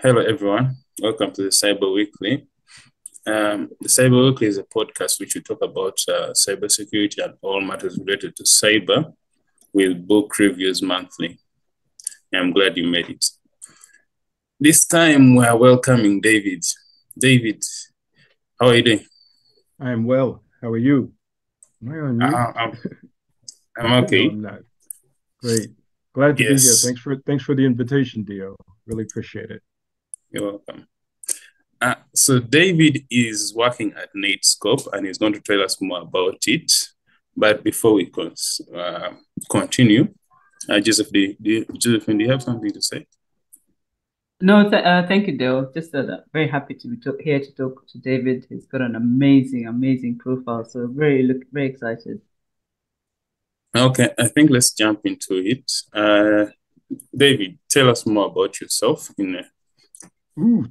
Hello, everyone. Welcome to the Cyber Weekly. The Cyber Weekly is a podcast which we talk about cybersecurity and all matters related to cyber with book reviews monthly. I'm glad you made it. This time we are welcoming David. David, how are you doing? I am well. How are you? Am I on mute? I'm No, okay. I'm not. Great. Glad to be here. Yes, Thanks for the invitation, Dio. Really appreciate it. you're welcome. So David is working at Netscope and he's going to tell us more about it. But before we continue, Josephine, do you have something to say? No, thank you, Dale. Just very happy to be here to talk to David. He's got an amazing profile. So very excited. Okay, I think let's jump into it. David, tell us more about yourself.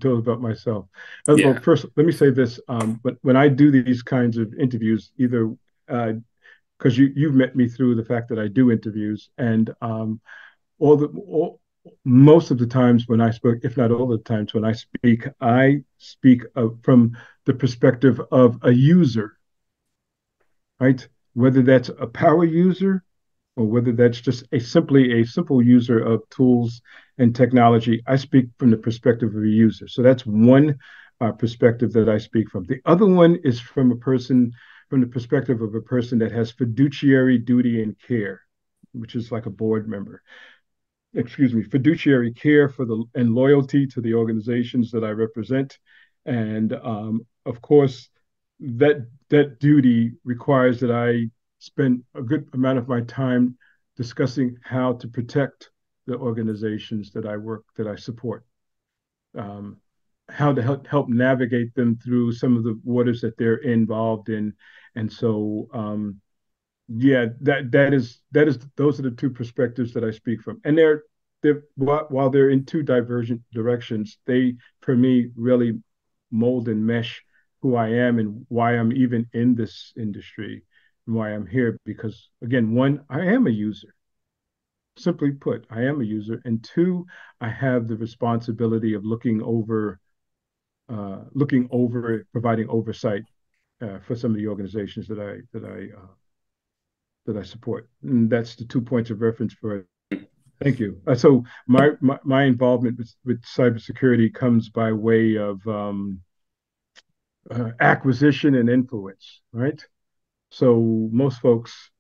Tell about myself. Well, Yeah. first, let me say this. But when I do these kinds of interviews, either because you've met me through the fact that I do interviews, and most of the times when I spoke, if not all the times when I speak from the perspective of a user, right? Whether that's a power user or whether that's just simply a simple user of tools and technology, I speak from the perspective of a user. So that's one perspective that I speak from. The other one is from the perspective of a person that has fiduciary duty and care, which is like a board member. Excuse me, fiduciary care and loyalty to the organizations that I represent, and of course, that duty requires that I spend a good amount of my time discussing how to protect the organizations that I support, um, how to help navigate them through some of the waters that they're involved in, and so yeah, that is those are the two perspectives that I speak from, and they're while they're in two divergent directions, they for me really mold and mesh who I am and why I'm even in this industry and why I'm here. Because again, one, I am a user. Simply put, I am a user, and two, I have the responsibility of looking over, providing oversight for some of the organizations that I support. And that's the 2 points of reference for it. Thank you. So my involvement with cybersecurity comes by way of acquisition and influence, right? So most folks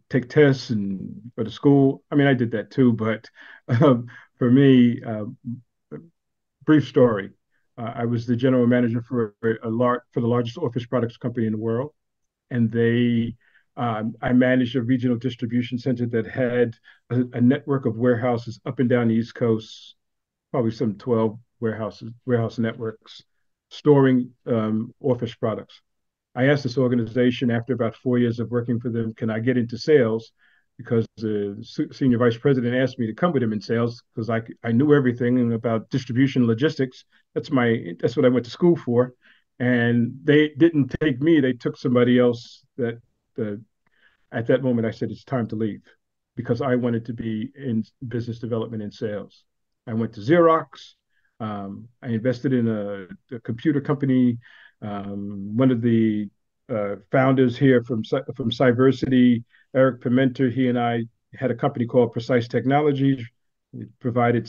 take tests and go to school. I mean, I did that too, but for me, brief story. I was the general manager for the largest office products company in the world, and I managed a regional distribution center that had a network of warehouses up and down the East Coast, probably some 12 warehouse networks, storing office products. I asked this organization after about 4 years of working for them, can I get into sales? Because the senior vice president asked me to come with him in sales because I knew everything about distribution logistics. That's what I went to school for. And they didn't take me, they took somebody else that the at that moment I said it's time to leave because I wanted to be in business development and sales. I went to Xerox. I invested in a computer company. One of the founders here from Cybersecurity, Eric Pimenter, he and I had a company called Precise Technologies. It provided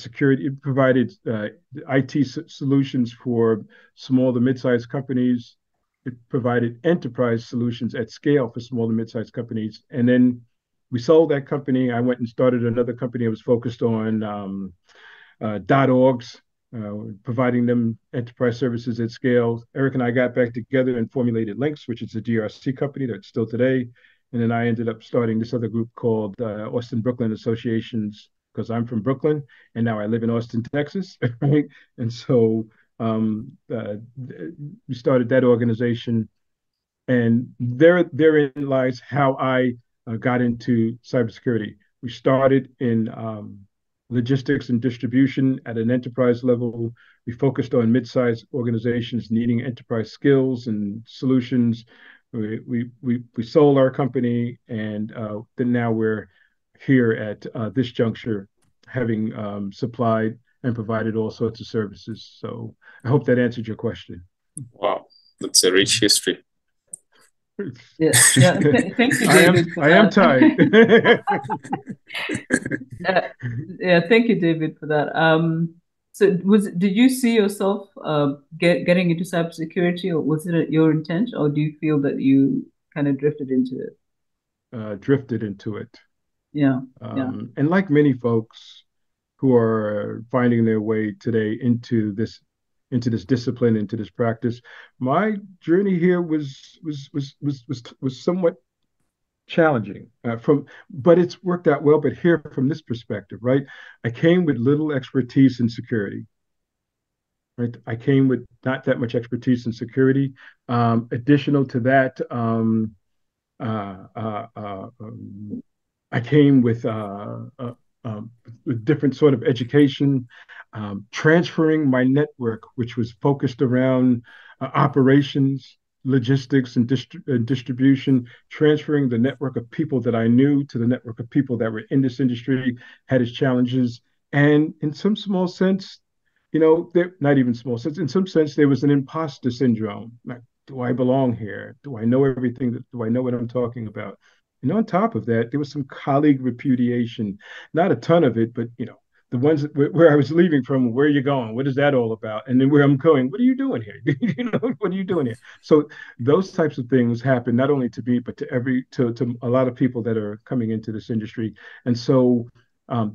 IT solutions for small to mid-sized companies. It provided enterprise solutions at scale for small to mid-sized companies. And then we sold that company. I went and started another company that was focused on .orgs, providing them enterprise services at scale. Eric and I got back together and formulated Links, which is a GRC company that's still today. And then I ended up starting this other group called Austin Brooklyn Associations because I'm from Brooklyn and now I live in Austin, Texas. Right? And so we started that organization, and therein lies how I got into cybersecurity. We started in logistics and distribution at an enterprise level. We focused on mid-sized organizations needing enterprise skills and solutions. We sold our company, and then now we're here at this juncture, having supplied and provided all sorts of services. So I hope that answered your question. Wow, that's a rich history. Yeah, yeah. Thank you, David, for I am tired. yeah, thank you, David, for that. So did you see yourself getting into cybersecurity, or was it your intent, or do you feel that you kind of drifted into it? Drifted into it. Yeah, yeah. And like many folks who are finding their way today into this discipline, into this practice, my journey here was somewhat challenging but it's worked out well. But here, from this perspective, right, I came with little expertise in security. Right, I came with not that much expertise in security. Additional to that, uh, uh, uh, um, I came with different sort of education, transferring my network, which was focused around operations, logistics, and distribution, transferring the network of people that I knew to the network of people that were in this industry had its challenges. And in some small sense, not even small sense, in some sense, there was an imposter syndrome. Like, do I belong here? Do I know everything? Do I know what I'm talking about? And on top of that, there was some colleague repudiation, not a ton of it, but the ones where I was leaving from, where are you going? What is that all about? And then where I'm going, what are you doing here? What are you doing here? So those types of things happen not only to me, but to a lot of people that are coming into this industry. And so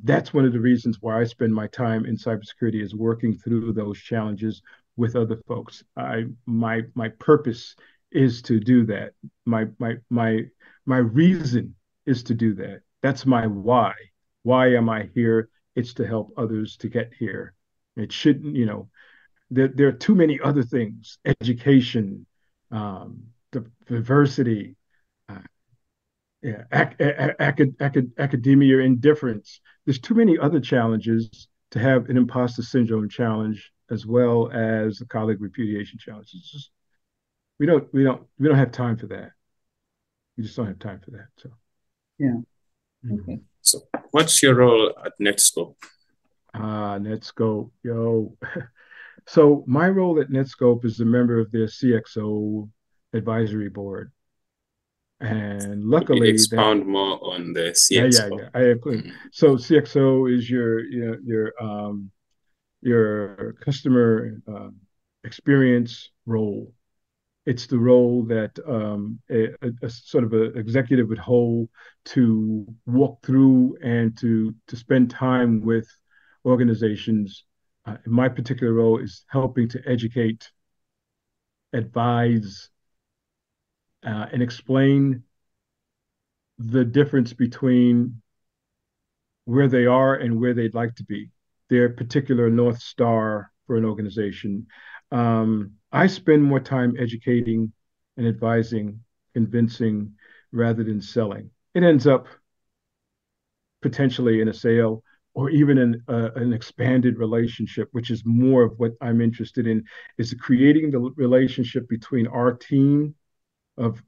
that's one of the reasons why I spend my time in cybersecurity, is working through those challenges with other folks. My purpose is to do that. My reason is to do that. That's my why. Why am I here? It's to help others to get here. It shouldn't, there are too many other things: education, diversity, uh, yeah, academia indifference. There's too many other challenges to have an imposter syndrome challenge as well as a colleague repudiation challenge. It's just we don't have time for that. We just don't have time for that. So yeah. Okay. So what's your role at Netscope? Netscope, yo. So my role at Netscope is a member of their CXO advisory board. And Could you luckily expound more on the CXO? yeah. So CXO is your customer experience role. It's the role that a sort of an executive would hold to walk through and to spend time with organizations. My particular role is helping to educate, advise, and explain the difference between where they are and where they'd like to be, their particular North Star for an organization. I spend more time educating and advising, convincing, rather than selling. It ends up potentially in a sale or even an expanded relationship, which is more of what I'm interested in, is creating the relationship between our team of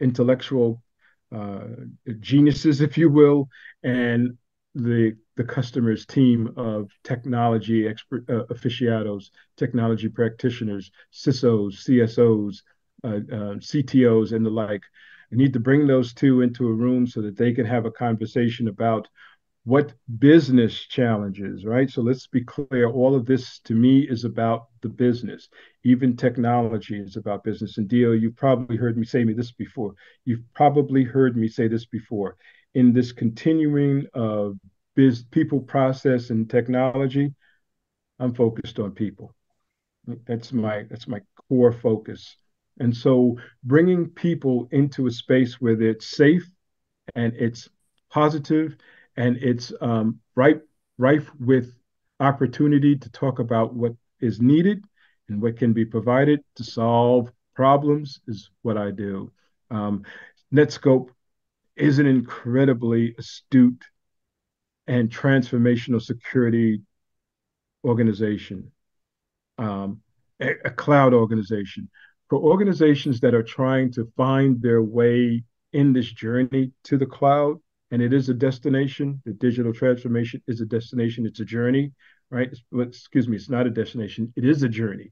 intellectual uh, geniuses, if you will, and the customer's team of technology expert aficionados, technology practitioners, CISOs, CSOs, CTOs, and the like. I need to bring those two into a room so that they can have a conversation about what business challenges, right? So let's be clear. All of this to me is about the business. Even technology is about business. And Dio, you've probably heard me say this before. You've probably heard me say this before. In this continuing of people, process, and technology, I'm focused on people. That's my core focus. And so bringing people into a space where it's safe and it's positive and it's rife with opportunity to talk about what is needed and what can be provided to solve problems is what I do. Um, Netscope is an incredibly astute and transformational security organization, um, a cloud organization. For organizations that are trying to find their way in this journey to the cloud, and it is a destination, the digital transformation is a destination, it's a journey, right? Excuse me, it's not a destination. It is a journey.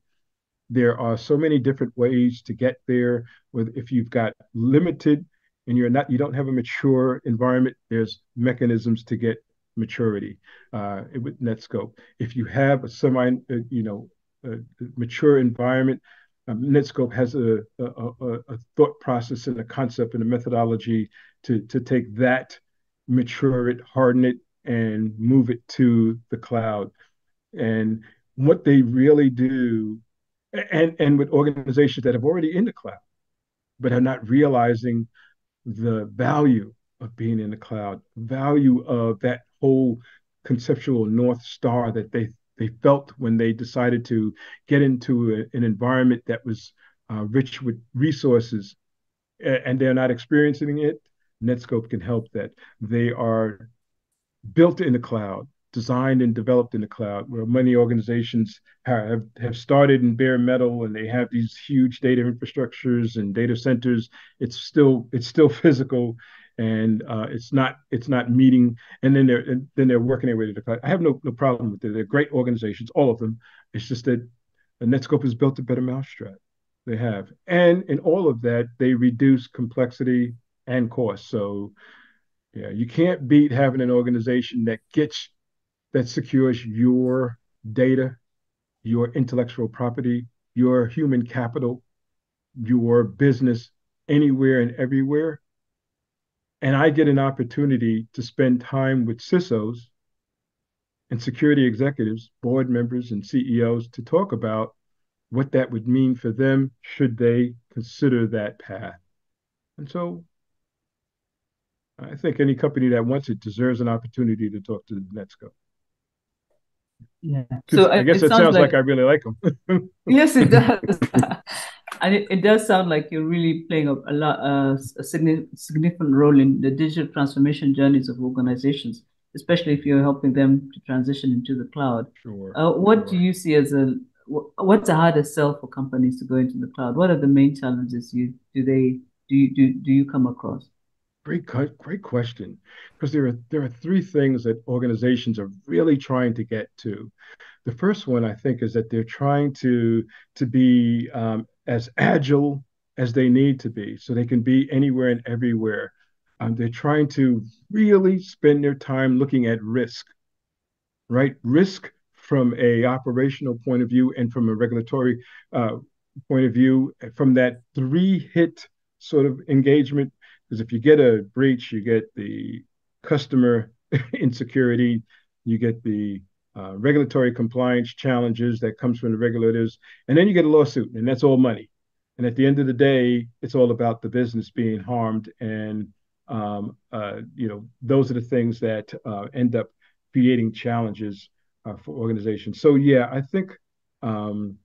There are so many different ways to get there. With if you've got limited and you don't have a mature environment, there's mechanisms to get maturity with Netscope. If you have a mature environment, Netscope has a thought process and a concept and a methodology to take that, mature it, harden it, and move it to the cloud. And what they really do, and with organizations that have already in the cloud, but are not realizing the value of being in the cloud, value of that whole conceptual North Star that they felt when they decided to get into an environment that was rich with resources, and they're not experiencing it. Netscope can help that. They are built in the cloud, designed and developed in the cloud, where many organizations have started in bare metal and they have these huge data infrastructures and data centers. It's still physical, and it's not meeting. And then they're working their way to the cloud. I have no problem with it. They're great organizations, all of them. It's just that the Netscope has built a better mousetrap. They have, and in all of that, they reduce complexity and cost. So yeah, you can't beat having an organization that secures your data, your intellectual property, your human capital, your business anywhere and everywhere. And I get an opportunity to spend time with CISOs and security executives, board members, and CEOs to talk about what that would mean for them should they consider that path. And so I think any company that wants it deserves an opportunity to talk to Netscope. Yeah. Because So I guess it sounds like I really like them. yes, it does. And it does sound like you're really playing a significant role in the digital transformation journeys of organizations, especially if you're helping them to transition into the cloud. Sure. What do you see as what's the hardest sell for companies to go into the cloud? What are the main challenges do you come across? Great question. Because there are three things that organizations are really trying to get to. The first one, I think, is that they're trying to be as agile as they need to be, so they can be anywhere and everywhere. They're trying to really spend their time looking at risk, right? Risk from a operational point of view and from a regulatory point of view, from that three-hit sort of engagement. Because if you get a breach, you get the customer insecurity, you get the regulatory compliance challenges that comes from the regulators, and then you get a lawsuit, and that's all money. And at the end of the day, it's all about the business being harmed, and those are the things that end up creating challenges for organizations. So yeah, I think looking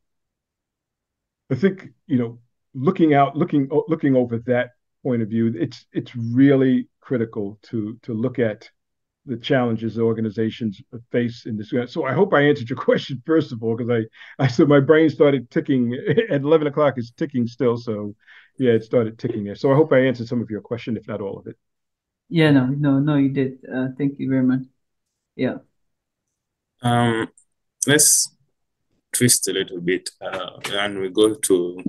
over that point of view, it's really critical to look at the challenges organizations face in this. So I hope I answered your question first of all, because I said my brain started ticking at 11 o'clock. It's ticking still, so yeah, it started ticking there. So I hope I answered some of your question, if not all of it. Yeah, no, you did. Thank you very much. Yeah. Let's twist a little bit and we go to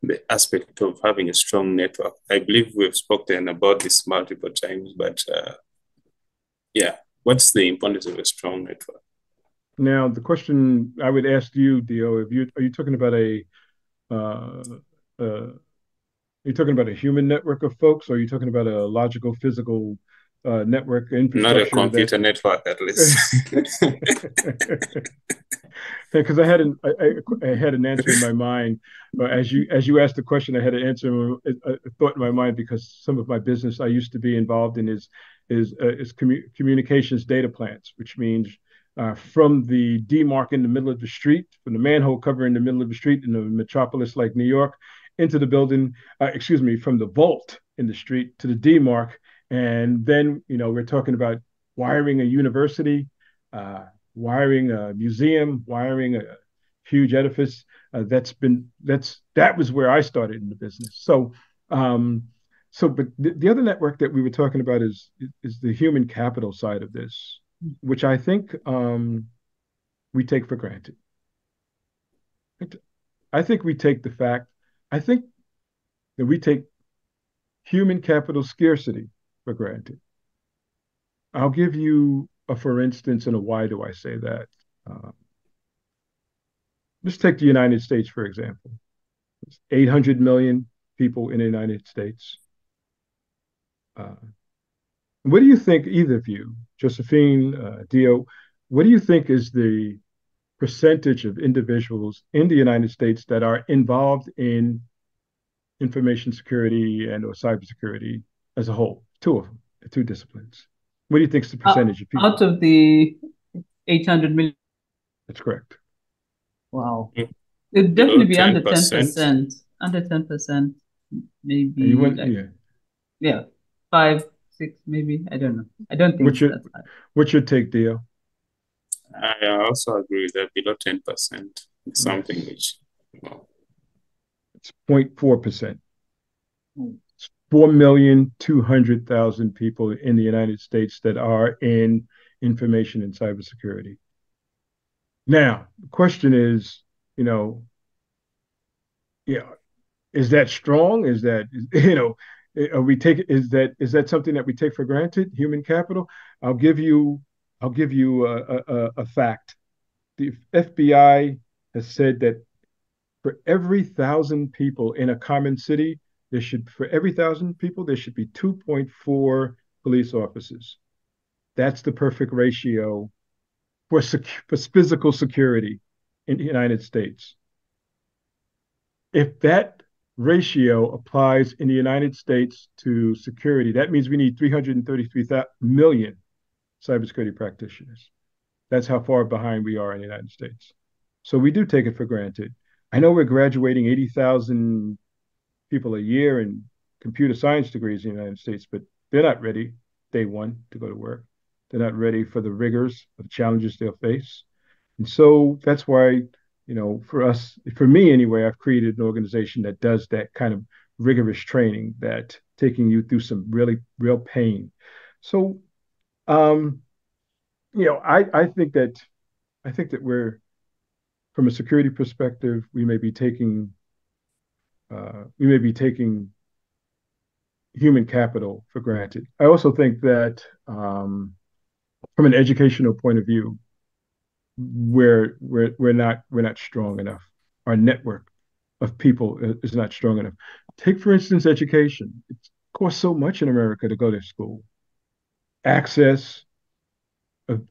the aspect of having a strong network. I believe we've spoken about this multiple times, but yeah, what's the importance of a strong network? Now, the question I would ask you, Dio, are you talking about uh, uh, are you talking about a human network of folks, or are you talking about a logical, physical network Not a infrastructure computer network, at least. Because I had an answer in my mind. As you asked the question, I had an answer, a thought in my mind, because some of my business I used to be involved in is communications data plants, which means from the demarc in the middle of the street, from the manhole cover in the middle of the street in a metropolis like New York, into the building, from the vault in the street to the demarc. And then, we're talking about wiring a university, wiring a museum, wiring a huge edifice. That was where I started in the business. But the other network that we were talking about is the human capital side of this, which I think we take for granted. I think we take the fact, I think that we take human capital scarcity for granted. I'll give you a for instance and a why do I say that. Uh, let's take the United States, for example. It's 800 million people in the United States. Uh, what do you think, either of you, Josephine, Dio, what do you think is the percentage of individuals in the United States that are involved in information security and or cybersecurity as a whole? Two of them, the two disciplines. What do you think is the percentage of people? Out of the 800 million? That's correct. Wow. Mm. It'd Below definitely be under 10%. 10%. Under 10%, And maybe you went, like, yeah. yeah, 5, 6, maybe. I don't know. I don't think What's your that's high. what's your take, Dio? I also agree with that. Below 10% is something Yes. which, well, It's 0.4%. Hmm. 4,200,000 people in the United States that are in information and cybersecurity. Now, the question is, you know, yeah, is that strong? Is that, are we take is that something that we take for granted? Human capital. I'll give you I'll give you a fact. The FBI has said that for every 1,000 people in a common city, for every 1,000 people there should be 2.4 police officers. That's the perfect ratio for physical security in the United States. If that ratio applies in the United States to security, that means we need 333 million cybersecurity practitioners. That's how far behind we are in the United States. So we do take it for granted. I know we're graduating 80,000 people a year in computer science degrees in the United States, but they're not ready day one to go to work. They're not ready for the rigors of challenges they'll face. And so that's why, for us, for me anyway, I've created an organization that does that kind of rigorous training, that taking you through some really real pain. So, um, I think that we're, from a security perspective, we may be taking human capital for granted. I also think that, from an educational point of view, we're not strong enough. Our network of people is not strong enough. Take, for instance, education. It costs so much in America to go to school. Access, of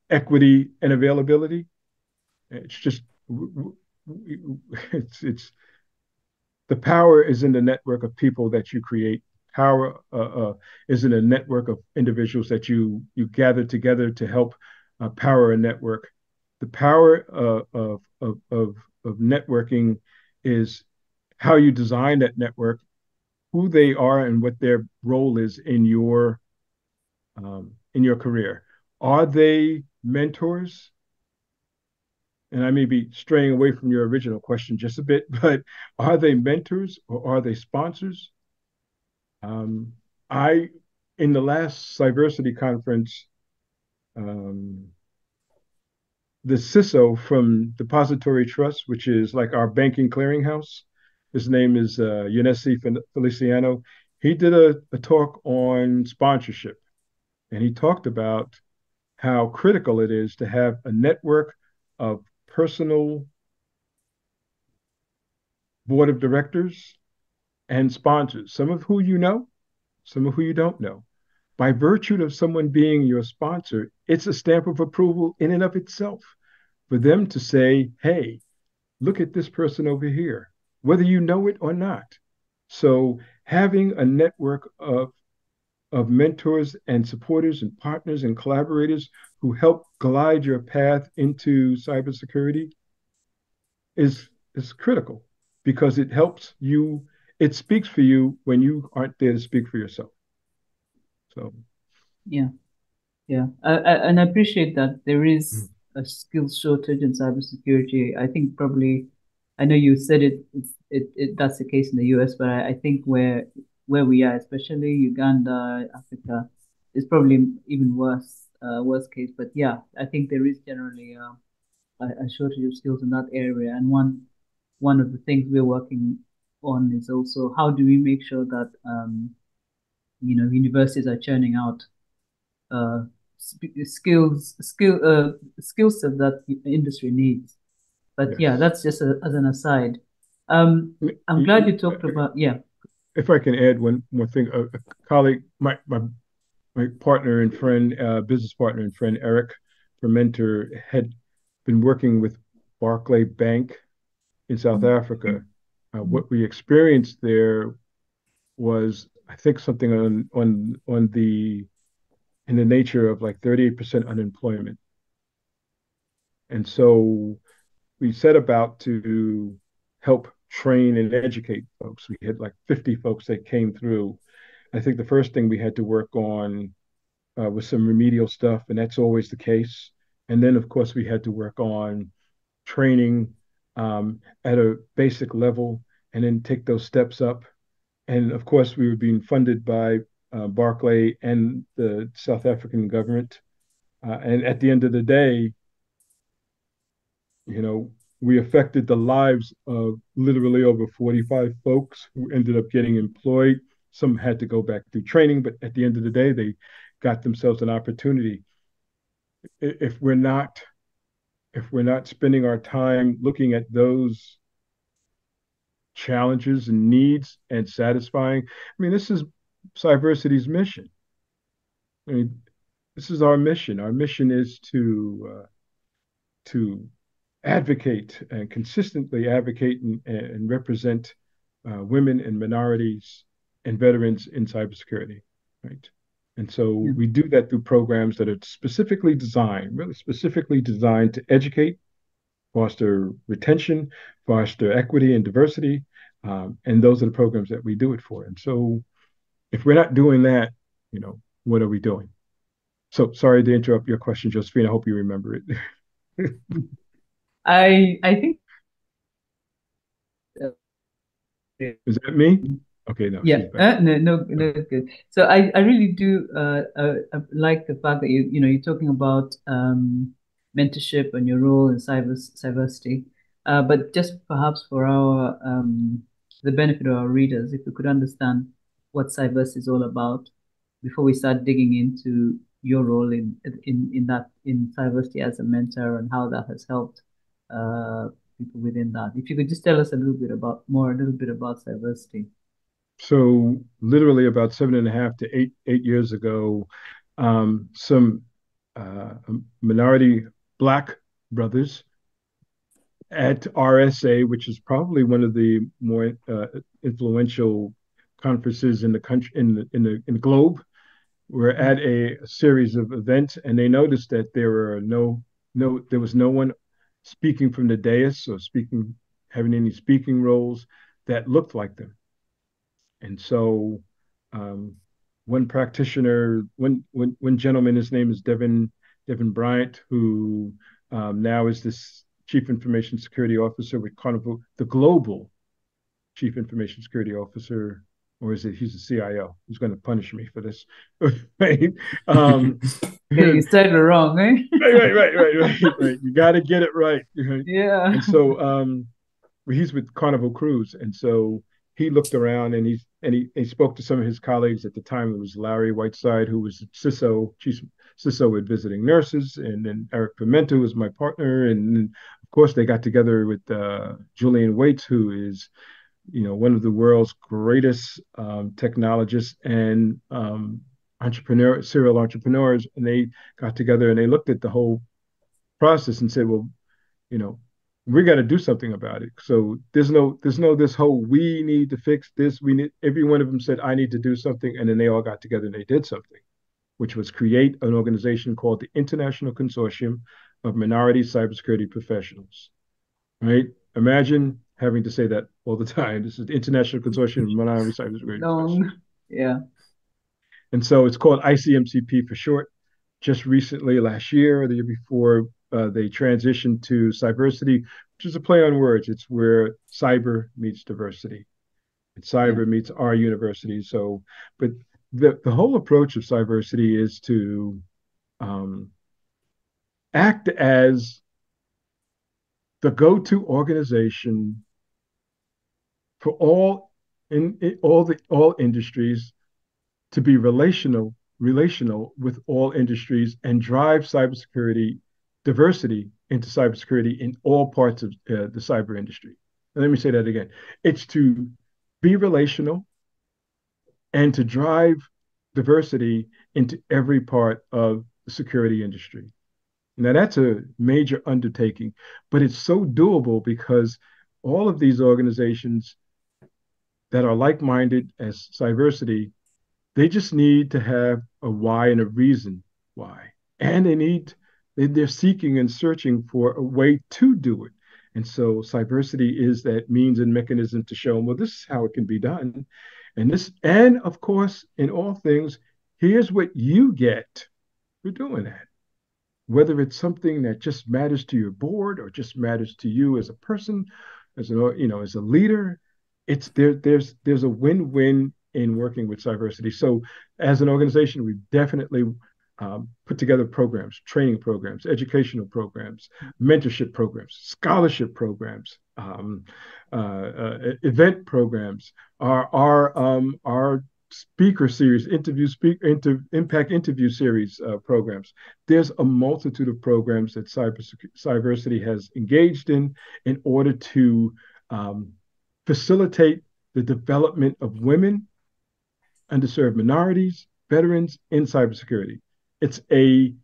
equity, and availability. It's just it's the power is in the network of people that you create. Power is in a network of individuals that you gather together to help power a network. The power of networking is how you design that network, who they are, and what their role is in your career. Are they mentors? And I may be straying away from your original question just a bit, but are they mentors or are they sponsors? Um, I, in the last Cybersecurity conference, um, the CISO from Depository Trust, which is like our banking clearinghouse, his name is Yanesi Feliciano. He did a talk on sponsorship, and he talked about how critical it is to have a network of personal board of directors and sponsors, some of who you know, some of who you don't know. By virtue of someone being your sponsor, it's a stamp of approval in and of itself for them to say, hey, look at this person over here, whether you know it or not. So having a network of mentors and supporters and partners and collaborators who help glide your path into cybersecurity is critical, because it helps you, it speaks for you when you aren't there to speak for yourself. So Yeah, yeah. And I appreciate that there is a skills shortage in cybersecurity. I think probably, I know you said that's the case in the US, but I think where we are, especially Uganda, Africa, is probably even worse case. But yeah, I think there is generally a shortage of skills in that area. And one of the things we're working on is also how do we make sure that universities are churning out uh, skill set that the industry needs. But Yes. yeah, that's just as an aside. I'm glad you talked about, yeah. If I can add one more thing, a colleague, my partner and friend, business partner and friend, Eric Fermenter, had been working with Barclay Bank in South Africa. What we experienced there was, I think, something on the in the nature of like 38% unemployment. And so we set about to help train and educate folks. We had like 50 folks that came through. I think the first thing we had to work on was some remedial stuff, and that's always the case. And then, of course, we had to work on training at a basic level and then take those steps up. And of course, we were being funded by Barclay and the South African government. And at the end of the day, you know, we affected the lives of literally over 45 folks who ended up getting employed. Some had to go back through training, but at the end of the day, they got themselves an opportunity. If we're not spending our time looking at those challenges and needs and satisfying, I mean, this is Cyversity's mission. I mean, this is our mission. Our mission is to advocate and consistently advocate and represent women and minorities and veterans in cybersecurity, right? And so Yeah. we do that through programs that are specifically designed, really specifically designed to educate, foster retention, foster equity and diversity. And those are the programs that we do it for. And so if we're not doing that, what are we doing? So sorry to interrupt your question, Josephine. I hope you remember it. I think Is that me? Okay, no, yeah, she's back. no, good. So I really do like the fact that you're talking about mentorship and your role in cybersecurity. But just perhaps for our the benefit of our readers, if we could understand what cybersecurity is all about before we start digging into your role in cybersecurity as a mentor and how that has helped people within that. If you could just tell us a little bit about cybersecurity. So literally about 7.5 to 8 years ago, some minority Black brothers at RSA, which is probably one of the more influential conferences in the country in the globe, were at a series of events, and they noticed that there was no one speaking from the dais or speaking having any speaking roles that looked like them. And so um, one gentleman, his name is Devin Bryant, who now is this Chief Information Security Officer with Carnival, the global Chief Information Security Officer, or is it he's a CIO? He's going to punish me for this. Right? You said it wrong, eh? right. You got to get it right. Yeah. And so he's with Carnival Cruise, and so he looked around and he spoke to some of his colleagues at the time. It was Larry Whiteside, who was chief CISO with visiting nurses, and then Eric Pimento was my partner, and then, of course they got together with Julian Waits, who is one of the world's greatest technologists and serial entrepreneurs, and they got together and they looked at the whole process and said, well, you know, we got to do something about it. So there's no this whole we need to fix this. We need every one of them said I need to do something, and then they all got together and they did something, which was create an organization called the International Consortium of Minority Cybersecurity Professionals. Right? Imagine having to say that all the time. This is the International Consortium of Minority Cybersecurity Professionals. Long. Yeah. And so it's called ICMCP for short. Just recently, last year or the year before, they transitioned to Cyversity, which is a play on words. It's where cyber meets diversity, and cyber meets our university. So, but the whole approach of Cyversity is to act as the go-to organization for all industries to be relational with all industries and drive cybersecurity diversity into cybersecurity in all parts of the cyber industry. And let me say that again. It's to be relational and to drive diversity into every part of the security industry. Now, that's a major undertaking, but it's so doable because all of these organizations that are like minded as Cyversity, they just need to have a why and a reason why. And they're seeking and searching for a way to do it. And so Cyversity is that means and mechanism to show them, well, this is how it can be done. And of course, in all things, here's what you get for doing that. Whether it's something that just matters to your board or just matters to you as a person, as a leader, there's a win-win in working with Cyversity. So as an organization, we've definitely put together programs, training programs, educational programs, mentorship programs, scholarship programs, event programs, our speaker series, impact interview series programs. There's a multitude of programs that Cyversity has engaged in order to facilitate the development of women, underserved minorities, veterans in cybersecurity. It's a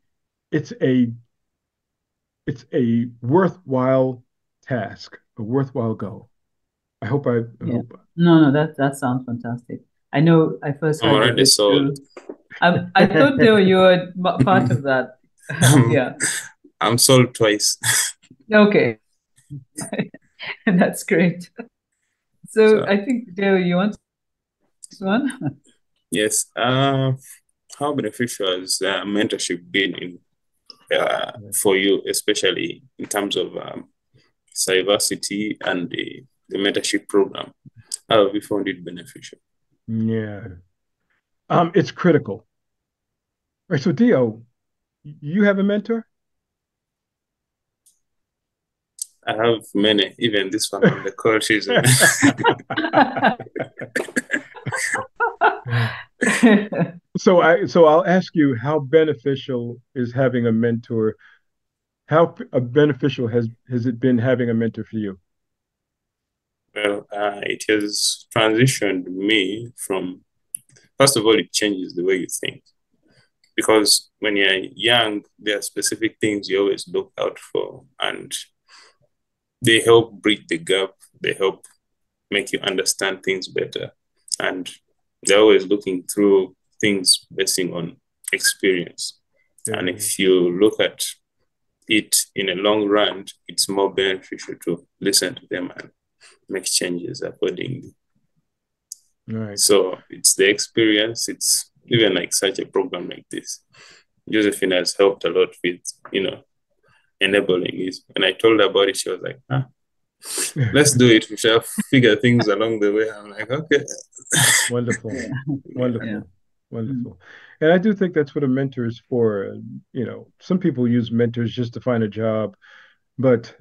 it's a it's a worthwhile task, a worthwhile goal. I hope I Yeah. hope. No, that sounds fantastic. I know I first I'm heard of already it sold. through. I thought Dale, you were part of that. Yeah. I'm sold twice. Okay. That's great. So So I think Dale, you want this one? yes, how beneficial has mentorship been for you, especially in terms of Cyversity and the mentorship program? How have you found it beneficial? Yeah. It's critical. All right. So Dio, you have a mentor? I have many, even this one on the call. She's So I'll ask you, how beneficial is having a mentor? How beneficial has it been having a mentor for you? well, it has transitioned me from, first of all, it changes the way you think. Because when you're young, there are specific things you always look out for, and they help bridge the gap. They help make you understand things better. And they're always looking through things basing on experience. Yeah. And if you look at it in a long run, it's more beneficial to listen to them and make changes accordingly. All right. So it's the experience. It's even like such a program like this. Josephine has helped a lot with, enabling it. When I told her about it, she was like, let's do it. We shall figure things along the way. I'm like, okay. Wonderful. Yeah. Wonderful. Yeah. Wonderful. And I do think that's what a mentor is for. Some people use mentors just to find a job, but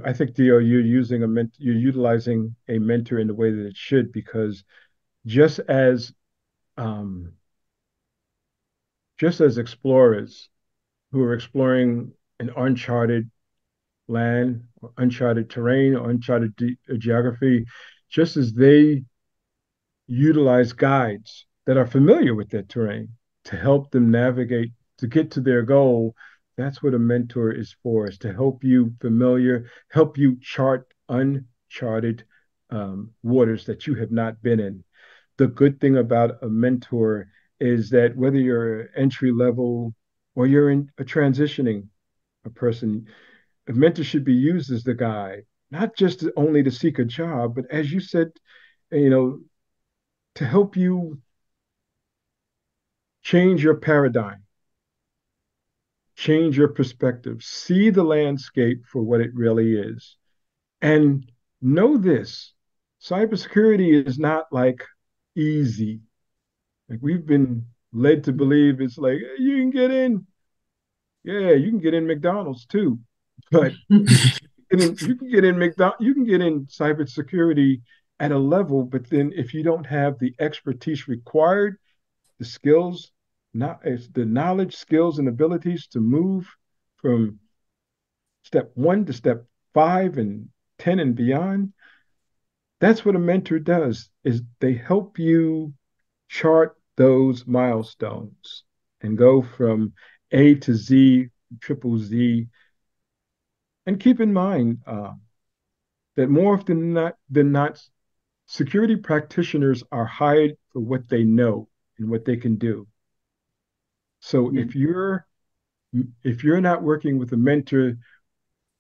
I think Dio, you're utilizing a mentor in the way that it should, because just as um, just as explorers who are exploring an uncharted land, or uncharted terrain, or uncharted geography, just as they utilize guides that are familiar with that terrain to help them navigate to get to their goal. That's what a mentor is for, is to help you chart uncharted waters that you have not been in. The good thing about a mentor is that whether you're entry level or you're in a transitioning a person, a mentor should be used as the guide, not just only to seek a job, but as you said, you know, to help you change your paradigm, change your perspective, see the landscape for what it really is. And know this, cybersecurity is not like easy. Like we've been led to believe it's like, hey, you can get in. Yeah, you can get in McDonald's too. But you can get in you can get in cybersecurity at a level, but then if you don't have the expertise required, the skills, not it's the knowledge, skills, and abilities to move from step 1 to step 5 and 10 and beyond, that's what a mentor does, is they help you chart those milestones and go from A to Z, triple Z. And keep in mind that more often than not, security practitioners are hired for what they know and what they can do. So Yeah. if you're not working with a mentor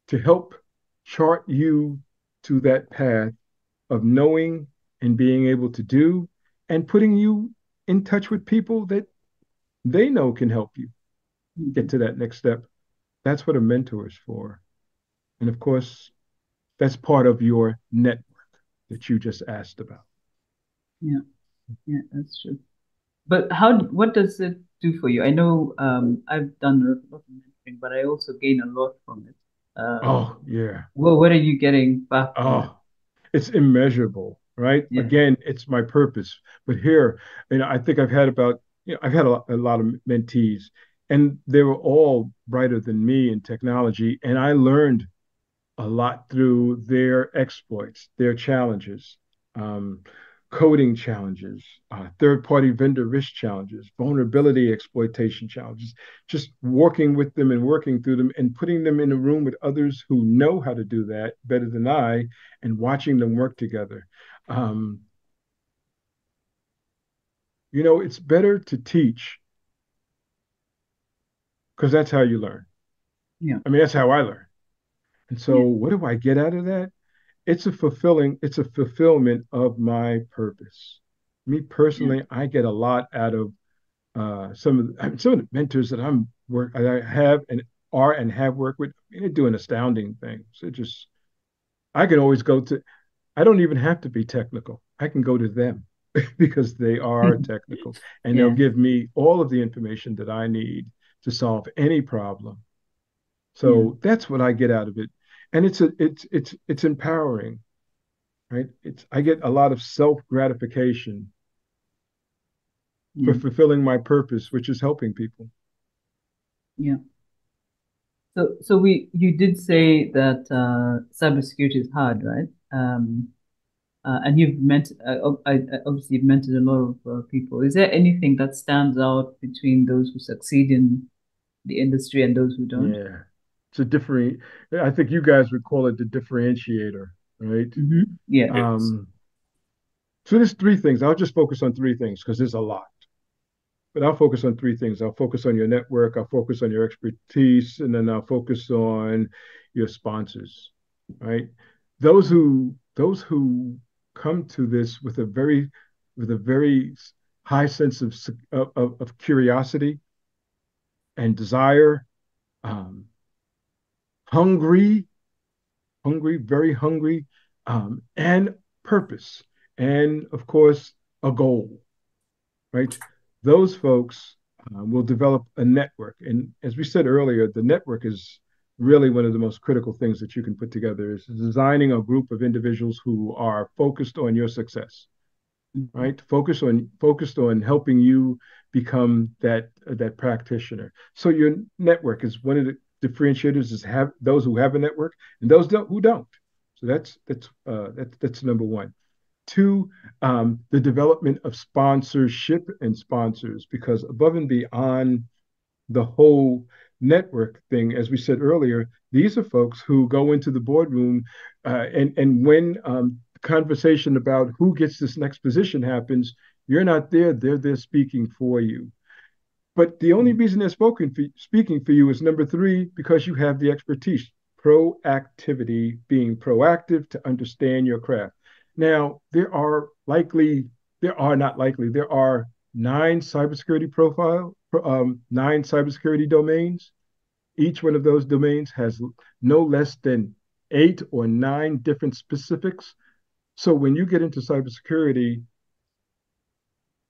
to help chart you to that path of knowing and being able to do, and putting you in touch with people that they know can help you get to that next step, that's what a mentor is for. And of course, that's part of your network that you just asked about. Yeah, yeah, that's true. But what does it do for you? I know I've done a lot of mentoring, but I also gain a lot from it. Oh, yeah. Well, what are you getting back from it? Oh, it's immeasurable, right? Yeah. Again, it's my purpose. But here, I think I've had a lot of mentees, and they were all brighter than me in technology. And I learned a lot through their exploits, their challenges, um, coding challenges, third-party vendor risk challenges, vulnerability exploitation challenges, just working with them and working through them and putting them in a room with others who know how to do that better than I and watching them work together. Um, it's better to teach because that's how you learn. Yeah. I mean, that's how I learn. And so Yeah. what do I get out of that? It's a fulfillment of my purpose. Me Yeah. personally, I get a lot out of some of the mentors that I have and have worked with. I mean, they're doing astounding things. I can always go to. I don't even have to be technical. I can go to them because they are technical, and they'll Yeah. give me all of the information that I need to solve any problem. Yeah. So that's what I get out of it, and it's empowering, right? I get a lot of self gratification for Yeah. fulfilling my purpose, which is helping people. Yeah. So you did say that cybersecurity is hard, right? And you've met, obviously you've mentored a lot of people. Is there anything that stands out between those who succeed in the industry and those who don't? Yeah, it's a different. I think you guys would call it the differentiator, right? Yeah. Yes. Um, so there's three things. I'll just focus on three things because there's a lot. But I'll focus on three things. I'll focus on your network, I'll focus on your expertise, and then I'll focus on your sponsors, right? Those who come to this with a very high sense of curiosity and desire, um, hungry, very hungry, and purpose, and of course a goal, right? Those folks will develop a network. And as we said earlier, the network is really one of the most critical things that you can put together is designing a group of individuals who are focused on your success, right? Focused on helping you become that practitioner. So your network is one of the differentiators is have those who have a network and those who don't. So that's number one. Two, the development of sponsorship and sponsors, because above and beyond the whole network thing, as we said earlier, these are folks who go into the boardroom and when conversation about who gets this next position happens, you're not there, they're there speaking for you. But the only reason they're speaking for you is number three, because you have the expertise, proactivity, being proactive to understand your craft. Now, there are not likely, there are nine cybersecurity domains. Each one of those domains has no less than 8 or 9 different specifics. So when you get into cybersecurity,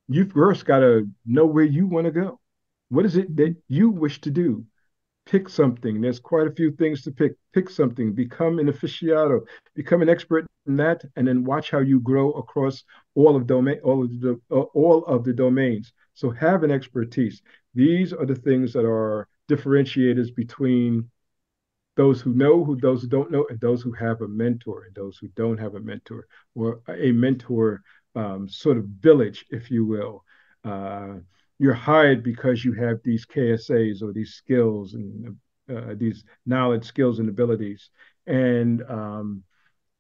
you've first got to know where you want to go. What is it that you wish to do? pick something. There's quite a few things to pick. Pick something, become an aficionado, become an expert in that, and then watch how you grow across all of the domains. So have an expertise. These are the things that are differentiators between those who know, those who don't know, and those who have a mentor, and those who don't have a mentor, or a mentor sort of village, if you will. Uh, you're hired because you have these KSAs or these skills and these knowledge, skills, and abilities, and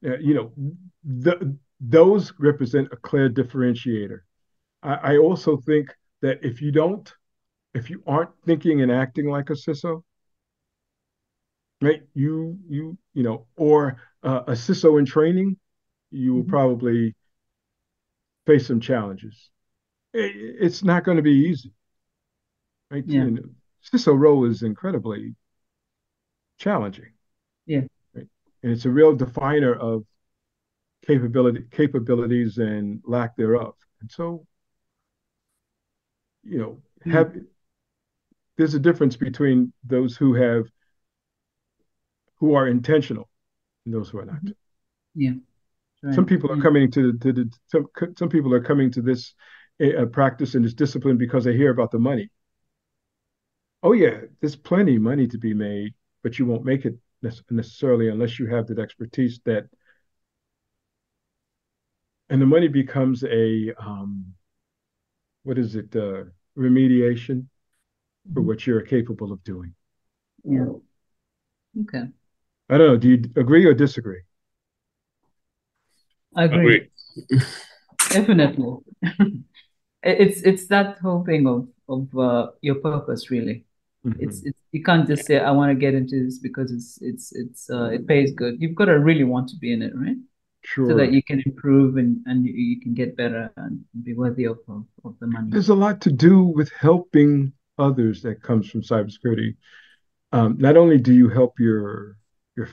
you know, those represent a clear differentiator. I also think that if you aren't thinking and acting like a CISO, right? You know, or a CISO in training, you will Mhm. probably face some challenges. It's not going to be easy, right? Yeah. And CISO role is incredibly challenging, Yeah. right? And it's a real definer of capabilities and lack thereof. And so, you know, Mm. have there's a difference between those who are intentional and those who are not. Mhm. Yeah. Some Right. people are Yeah. coming to the some people are coming to this practice and this discipline because they hear about the money. Oh yeah, there's plenty of money to be made, but you won't make it necessarily unless you have that expertise that, and the money becomes a what is it, remediation for Mhm. what you're capable of doing. Yeah. Okay. I don't know. Do you agree or disagree? I agree. Agree. Definitely. It's that whole thing of your purpose really. Mm-hmm. It's you can't just say I want to get into this because it's it pays good. You've got to really want to be in it, right? So that Sure. you can improve and you can get better and be worthy of the money. There's a lot to do with helping others that comes from cybersecurity. Not only do you help your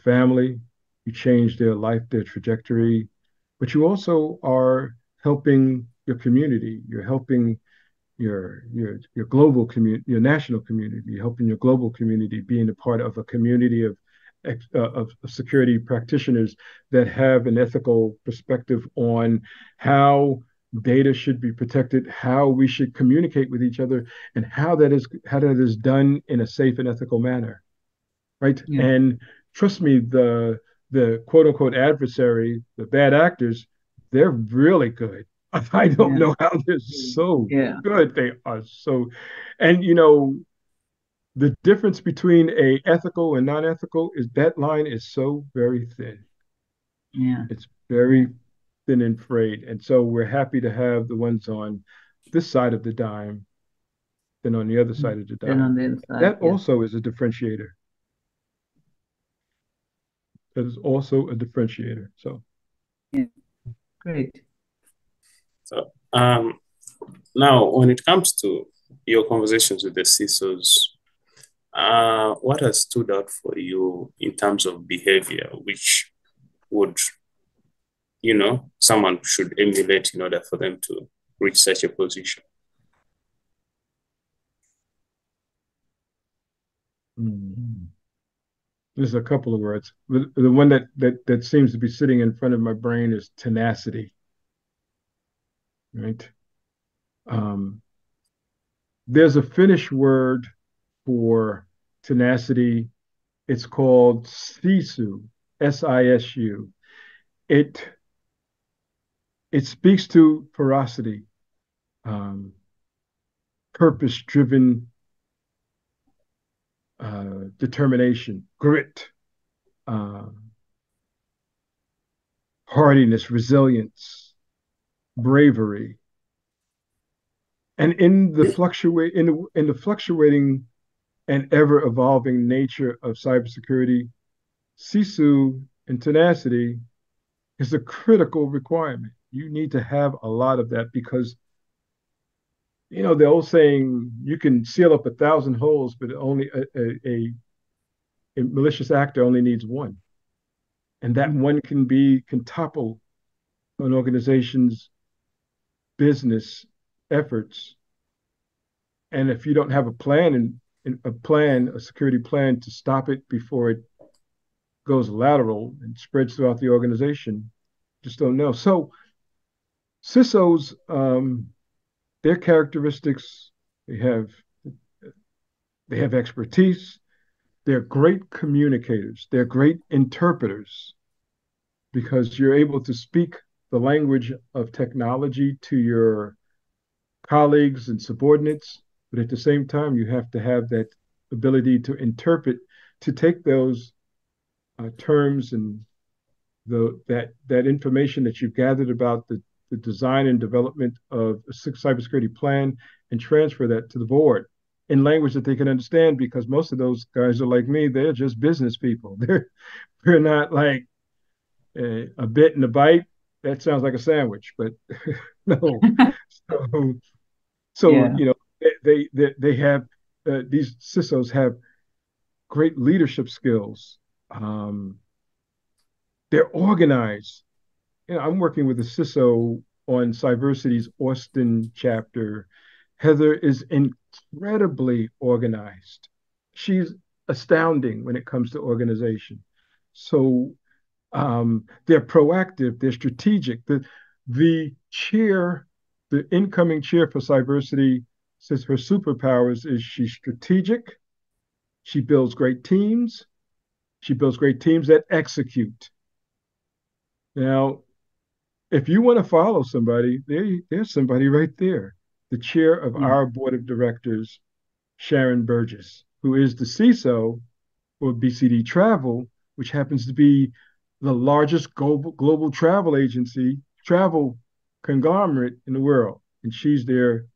family, you change their life, their trajectory, but you also are helping your community. You're helping your global community, your national community, helping your global community, being a part of a community of security practitioners that have an ethical perspective on how data should be protected, how we should communicate with each other, and how that is done in a safe and ethical manner, right? Yeah. And trust me, the quote unquote adversary, the bad actors, they're really good. I don't Yeah. know how they're so Yeah. good. They are so, and you know, the difference between a ethical and non-ethical is that line is so very thin. Yeah. It's Yeah. very thin and frayed. And so we're happy to have the ones on this side of the dime than on the other Mm. side of the Then on dime. the other side, That yeah. also is a differentiator. That is also a differentiator. So Yeah. Great. So, now, when it comes to your conversations with the CISOs, what has stood out for you in terms of behavior, which would, someone should emulate in order for them to reach such a position? mm, there's a couple of words. The one that seems to be sitting in front of my brain is tenacity, right? Um, there's a Finnish word for tenacity. It's called sisu, sisu. It it speaks to ferocity, um, purpose-driven determination, grit, uh, hardiness, resilience, bravery, and in the fluctuating and ever evolving nature of cybersecurity, sisu and tenacity is a critical requirement. You need to have a lot of that because you know the old saying, you can seal up 1,000 holes, but only a malicious actor only needs one, and that Mm. one can topple an organization's business efforts. And if you don't have a plan a security plan to stop it before it goes lateral and spreads throughout the organization. Just don't know. So CISOs, their characteristics, they have they have expertise. They're great communicators. They're great interpreters because you're able to speak the language of technology to your colleagues and subordinates, but at the same time, you have to have that ability to interpret, to take those terms and that information that you've gathered about the design and development of a cybersecurity plan and transfer that to the board in language that they can understand, because most of those guys are like me, they're just business people. They're not like a bit and a bite. That sounds like a sandwich, but no. So, Yeah. they have these CISOs have great leadership skills. Um, they're organized. I'm working with a CISO on Cyversity's Austin chapter. Heather is incredibly organized. She's astounding when it comes to organization. So they're proactive, they're strategic. The chair, the incoming chair for Cybersity, says her superpowers is she's strategic, she builds great teams, she builds great teams that execute. Now, if you want to follow somebody, there's somebody right there. The chair of Yeah. our board of directors, Sharon Burgess, who is the CISO for BCD Travel, which happens to be the largest global travel agency, travel conglomerate in the world. And she's there.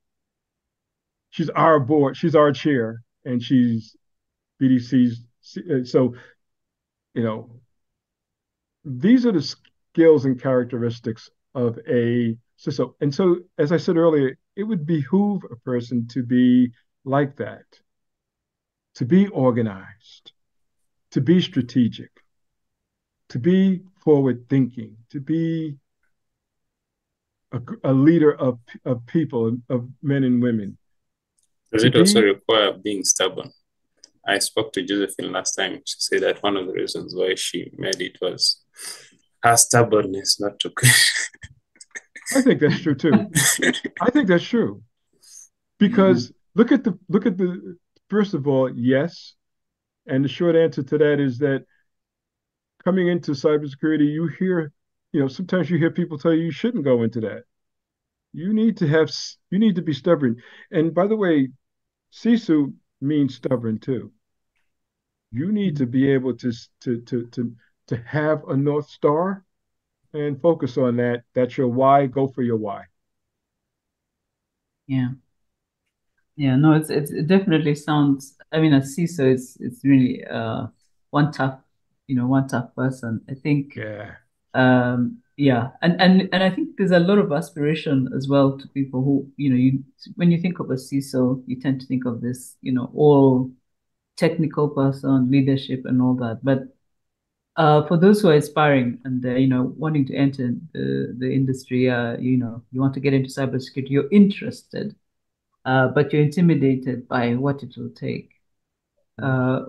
She's our board. She's our chair, and she's BDC's. So, you know, these are the skills and characteristics of a CISO. And so, as I said earlier, it would behoove a person to be like that, to be organized, to be strategic, to be forward thinking, to be a leader of people, of men and women. Does To it also be, require being stubborn? I spoke to Josephine last time. She said that one of the reasons why she made it was her stubbornness not to quit. I think that's true too. I think that's true because look at the first of all, yes, and the short answer to that is that coming into cybersecurity, sometimes you hear people tell you shouldn't go into that. You need to be stubborn. And by the way, Sisu means stubborn too. You need to be able to have a North Star and focus on that. That's your why. Go for your why. Yeah. Yeah, no, it definitely sounds. I mean, as CISO, it's really one tough, one tough person. I think, Yeah. yeah, and I think there's a lot of aspiration as well to people who, when you think of a CISO, you tend to think of this, all technical person, leadership, and all that. But for those who are aspiring and wanting to enter the industry, you want to get into cybersecurity, you're interested but you're intimidated by what it will take. Uh,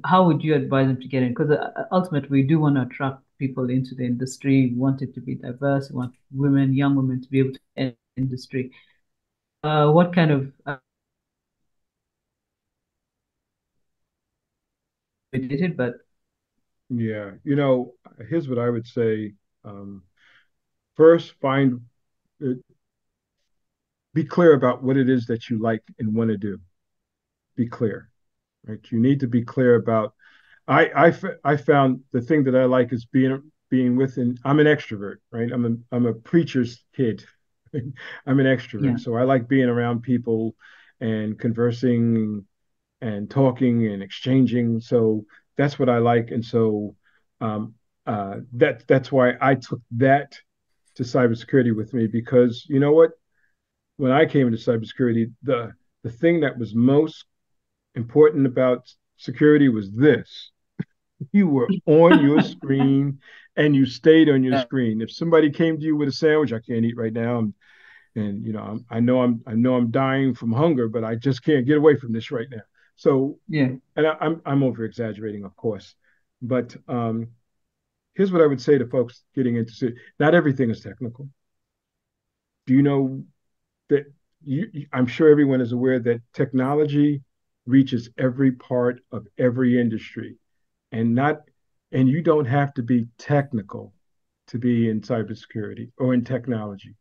how would you advise them to get in? Because ultimately, we do want to attract people into the industry. We want it to be diverse. We want young women to be able to enter the industry. What kind of but Yeah. Here's what I would say. Um, First, uh, be clear about what it is that you like and want to do. Be clear, right? You need to be clear about. I found the thing that I like is being with, and I'm an extrovert, right? I'm a preacher's kid. I'm an yeah, extrovert, so I like being around people and conversing and talking and exchanging. So that's what I like, and so that's why I took that to cybersecurity with me, because you know what? When I came into cybersecurity, the thing that was most important about security was this: you were on your screen and you stayed on your screen. If somebody came to you with a sandwich, I can't eat right now. and I know I'm dying from hunger, but I just can't get away from this right now. So, Yeah. and I'm over exaggerating, of course, but here's what I would say to folks getting into it. Not everything is technical. Do you know that I'm sure everyone is aware that technology reaches every part of every industry, and not and you don't have to be technical to be in cybersecurity or in technology.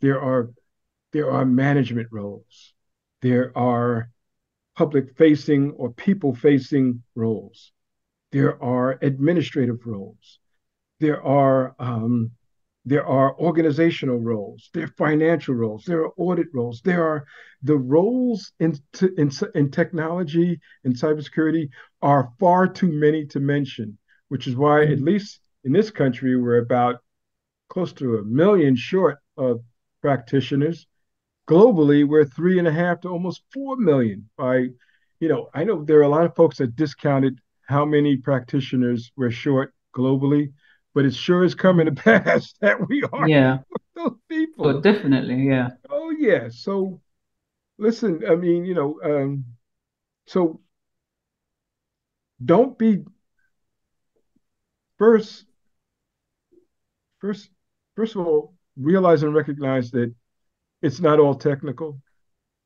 There are management roles. There are public facing or people facing roles. There are administrative roles. There are organizational roles. There are financial roles. There are audit roles. There are the roles in technology and cybersecurity are far too many to mention, which is why, at least in this country, we're about close to 1 million short of practitioners. Globally, we're 3.5 to almost 4 million. I know there are a lot of folks that discounted how many practitioners we're short globally, but it sure is coming to pass that we are Yeah. those Oh, people. definitely. Yeah. Oh yeah. So listen, I mean, so don't be first, first, first of all, realize and recognize that it's not all technical.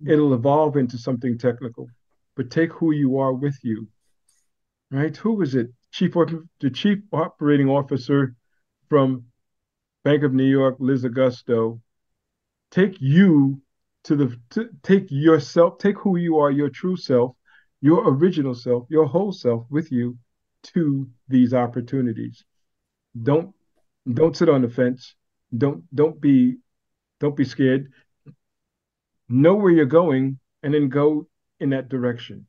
It'll evolve into something technical, but take who you are with you, right? Who was it? The chief operating officer from Bank of New York, Liz Augusto. Take you take yourself, take who you are, your true self, your original self, your whole self with you to these opportunities. Don't don't sit on the fence. Don't be scared. Know where you're going and then go in that direction.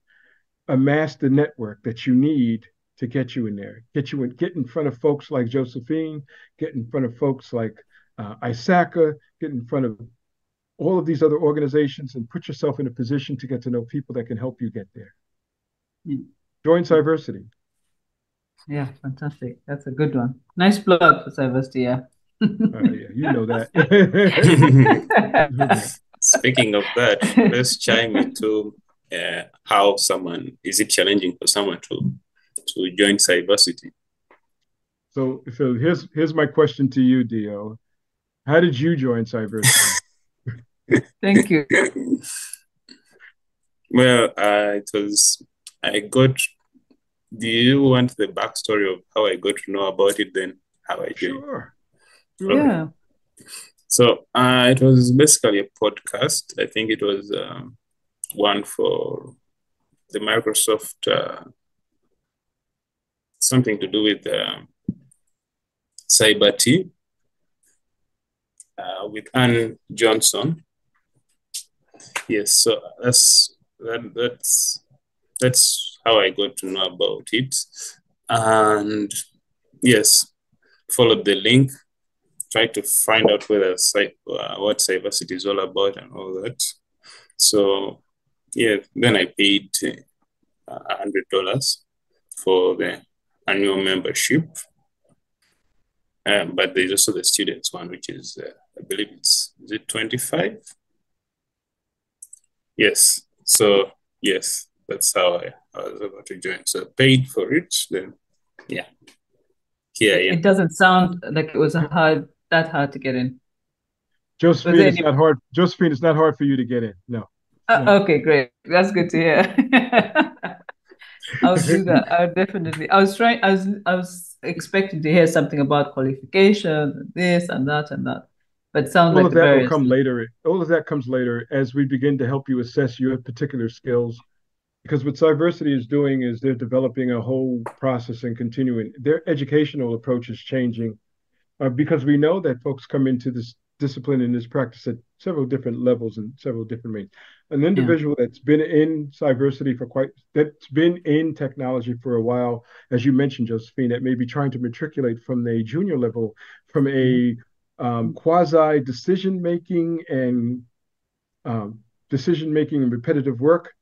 Amass the network that you need to get you in there, get in front of folks like Josephine, get in front of folks like ISACA, get in front of all of these other organizations and put yourself in a position to get to know people that can help you get there. Mm. Join Cyversity. Yeah, fantastic. That's a good one. Nice plug for Cybersecurity. Yeah. Yeah, you know that. Speaking of that, let's chime into how someone is it challenging for someone to join Cybersecurity. So here's my question to you, Dio. How did you join Cybersecurity? Thank you. Well, I got. Do you want the backstory of how I got to know about it? Then how I joined? Sure. Okay. Yeah. So it was basically a podcast. I think it was one for the Microsoft, something to do with cyber T, with Ann Johnson. Yes, so that's how I got to know about it. And yes, followed the link, tried to find out what Cybersecurity is all about and all that. So yeah, then I paid $100 for the annual membership. But there's also the students one, which is, I believe is it 25? Yes. So yes, that's how I was about to join. So paid for it, then yeah. Here I am. It doesn't sound like it was that hard to get in. Josephine, it's not hard. Josephine, it's not hard for you to get in. No. Okay, great. That's good to hear. I'll do that. I'll definitely. I was expecting to hear something about qualification, this and that and that, but it sounds all like of the that will various. come later. All of that comes later as we begin to help you assess your particular skills. Because what Cyversity is doing is they're developing a whole process and continuing. Their educational approach is changing because we know that folks come into this discipline and this practice at several different levels and several different means. An individual that's been in Cyversity that's been in technology for a while, as you mentioned, Josephine, that may be trying to matriculate from a junior level, from a quasi decision making and repetitive work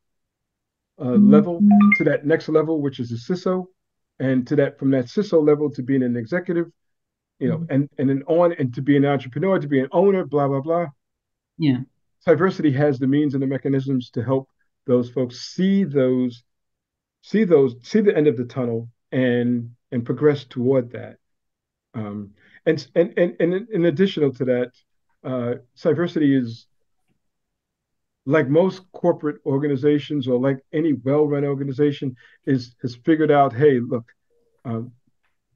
level to that next level, which is a CISO, and from that CISO level to being an executive, and then on and to be an entrepreneur, to be an owner, blah blah blah. Yeah. Cyversity has the means and the mechanisms to help those folks see the end of the tunnel and progress toward that. Um, and in additional to that, Cyversity is like most corporate organizations or like any well-run organization is has figured out, hey, look, um,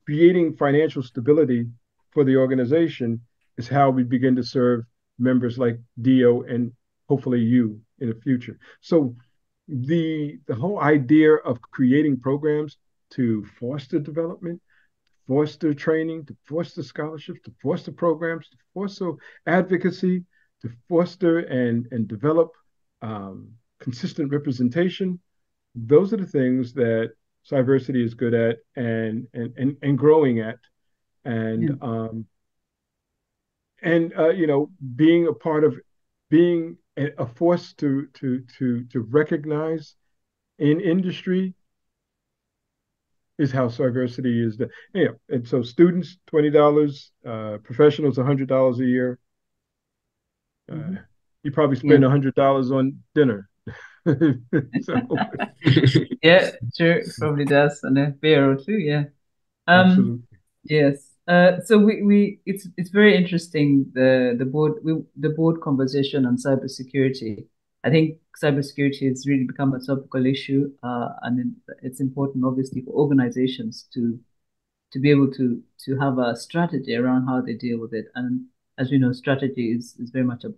creating financial stability for the organization is how we begin to serve members like Dio and hopefully you in the future. So the whole idea of creating programs to foster development, foster training, to foster scholarships, to foster programs, to foster advocacy, to foster and develop consistent representation. Those are the things that Cyversity is good at and growing at, and Yeah. you know, being a part of being a force to recognize in industry is how Cyversity is. Yeah, and so students $20, professionals $100 a year. Hmm. You probably Yeah. spend $100 on dinner. So Yeah, sure, probably does, and a beer or two, yeah. Um, absolutely. yes. So we it's very interesting the board conversation on cybersecurity. I think cybersecurity has really become a topical issue, and it's important, obviously, for organizations to be able to have a strategy around how they deal with it. And as we know, strategy is very much a